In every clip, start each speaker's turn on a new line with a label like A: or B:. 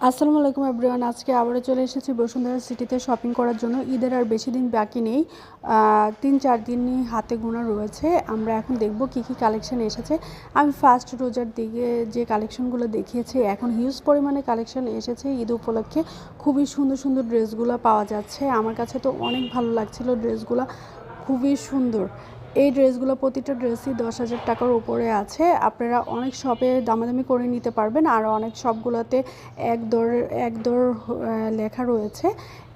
A: আসসালামু আলাইকুম এভরিওয়ান। আজকে আবারও চলে এসেছি বসুন্ধরা সিটিতে শপিং করার জন্য। ঈদের আর বেশি দিন বাকি নেই, 3-4 দিনই হাতে গোনা রয়েছে। আমরা এখন দেখব কি কি কালেকশন এসেছে। আমি ফার্স্ট রোজার দিকে যে কালেকশনগুলো দেখিয়েছি, এখন হিউজ পরিমাণে কালেকশন এসেছে ঈদ উপলক্ষে। খুবই সুন্দর সুন্দর ড্রেসগুলো পাওয়া যাচ্ছে। আমার কাছে তো অনেক ভালো লাগছিল ড্রেসগুলো, খুবই সুন্দর। এই ড্রেসগুলো প্রতিটা ড্রেসই 10,000 টাকার উপরে আছে। আপনারা অনেক শপে দামাদামি করে নিতে পারবেন, আর অনেক শপগুলোতে এক দর লেখা রয়েছে।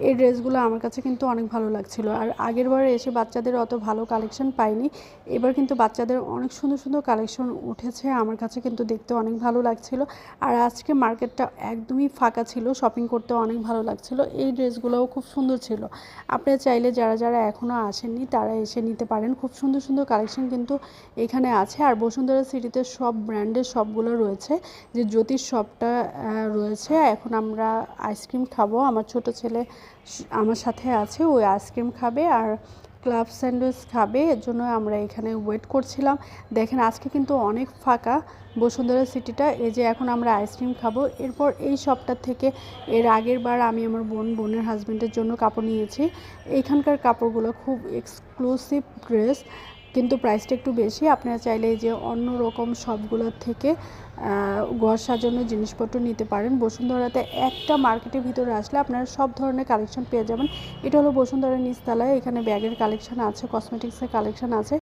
A: এই ড্রেসগুলো আমার কাছে কিন্তু অনেক ভালো লাগছিল। আর আগের বারে এসে বাচ্চাদের অত ভালো কালেকশন পাইনি, এবার কিন্তু বাচ্চাদের অনেক সুন্দর সুন্দর কালেকশন উঠেছে। আমার কাছে কিন্তু দেখতে অনেক ভালো লাগছিল। আর আজকে মার্কেটটা একদমই ফাঁকা ছিল, শপিং করতে অনেক ভালো লাগছিল। এই ড্রেসগুলোও খুব সুন্দর ছিল। আপনারা চাইলে যারা যারা এখনও আসেননি তারা এসে নিতে পারেন। খুব সুন্দর সুন্দর কালেকশন কিন্তু এখানে আছে। আর বসুন্ধরা সিটিতে সব ব্র্যান্ডের শপগুলো রয়েছে। যে জ্যোতিষ শপটা রয়েছে। এখন আমরা আইসক্রিম খাবো, আমার ছোট ছেলে আমার সাথে আছে, ওই আইসক্রিম খাবে আর ক্লাব স্যান্ডউইচ খাবে। এর জন্য আমরা এখানে ওয়েট করছিলাম। দেখেন আজকে কিন্তু অনেক ফাঁকা বসুন্ধরা সিটিটা। এই যে এখন আমরা আইসক্রিম খাবো। এরপর এই শপটার থেকে এর আগের বার আমি আমার বোনের হাজব্যান্ডের জন্য কাপড় নিয়েছি। এইখানকার কাপড়গুলো খুব এক্সক্লুসিভ ড্রেস, কিন্তু প্রাইসটা একটু বেশি। আপনারা চাইলে যে অন্য রকম শপগুলোর থেকে ঘর সাজানোর জিনিসপত্র নিতে পারেন। বসুন্ধরাতে একটা মার্কেটের ভিতরে আসলে আপনারা সব ধরনের কালেকশন পেয়ে যাবেন। এটা হলো বসুন্ধরা নিচতলায়। এখানে ব্যাগের কালেকশন আছে, কসমেটিক্সের কালেকশন আছে।